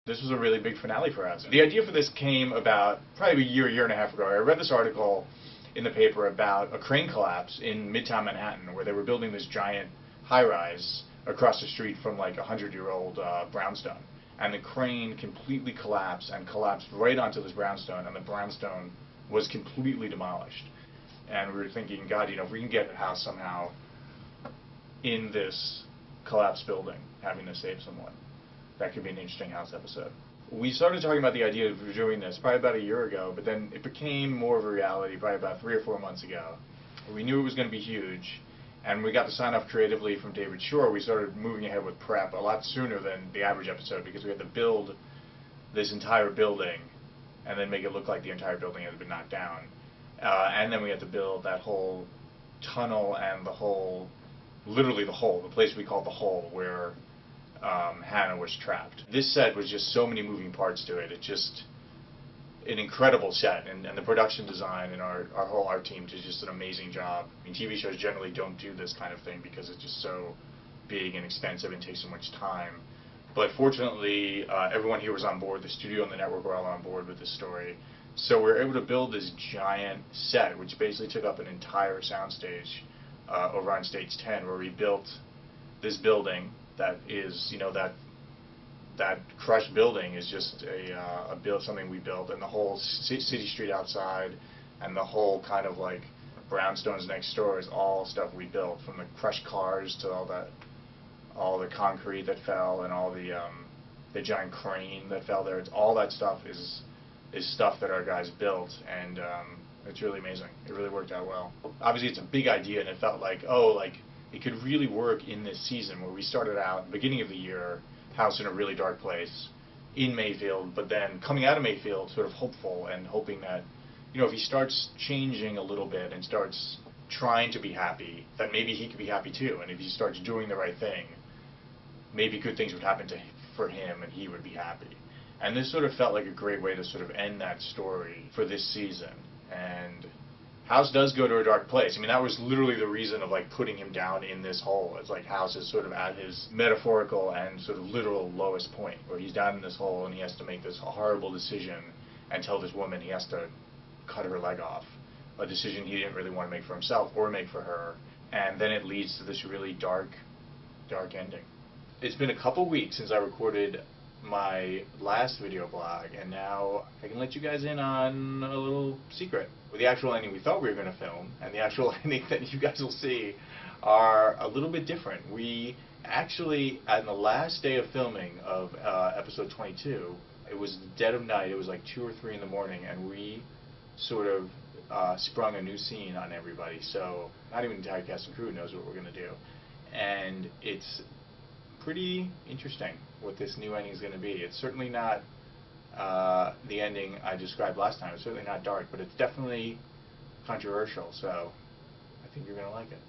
this was a really big finale for us. The idea for this came about probably a year and a half ago. I read this article in the paper about a crane collapse in Midtown Manhattan where they were building this giant high-rise across the street from like a 100-year-old brownstone. And the crane completely collapsed and collapsed right onto this brownstone, and the brownstone was completely demolished. And we were thinking, God, you know, if we can get a house somehow in this collapsed building, having to save someone, that could be an interesting house episode. We started talking about the idea of doing this probably about a year ago, but then it became more of a reality probably about 3 or 4 months ago. We knew it was going to be huge, and we got the sign-off creatively from David Shore. We started moving ahead with prep a lot sooner than the average episode because we had to build this entire building and then make it look like the entire building had been knocked down. And then we had to build that whole tunnel and the whole, literally the hole, the place we called the hole, where Hannah was trapped. This set was just so many moving parts to it. It's just an incredible set, and the production design and our whole art team did just an amazing job. I mean, TV shows generally don't do this kind of thing because it's just so big and expensive and takes so much time. But fortunately, everyone here was on board. The studio and the network were all on board with this story. So we were able to build this giant set, which basically took up an entire soundstage over on Stage 10, where we built this building that is, you know, that crushed building is just something we built, and the whole city street outside and the whole kind of like brownstones next door is all stuff we built, from the crushed cars to all the concrete that fell and all the giant crane that fell there. It's all that stuff is stuff that our guys built, and it's really amazing. It really worked out well. Obviously, it's a big idea, and it felt like, oh, like it could really work in this season where we started out at the beginning of the year, house in a really dark place in Mayfield, but then coming out of Mayfield sort of hopeful and hoping that, you know, if he starts changing a little bit and starts trying to be happy, that maybe he could be happy too, and if he starts doing the right thing, maybe good things would happen for him and he would be happy. And this sort of felt like a great way to sort of end that story for this season. And House does go to a dark place. I mean, that was literally the reason of like putting him down in this hole. It's like House is sort of at his metaphorical and sort of literal lowest point, where he's down in this hole and he has to make this horrible decision and tell this woman he has to cut her leg off, a decision he didn't really want to make for himself or make for her. And then it leads to this really dark ending. It's been a couple weeks since I recorded my last video blog, and now I can let you guys in on a little secret. With the actual ending we thought we were going to film and the actual ending that you guys will see are a little bit different. We actually, on the last day of filming of episode 22, it was dead of night, it was like 2 or 3 in the morning, and we sort of sprung a new scene on everybody. So not even the entire cast and crew knows what we're going to do. And it's pretty interesting what this new ending is going to be. It's certainly not the ending I described last time. It's certainly not dark, but it's definitely controversial, so I think you're going to like it.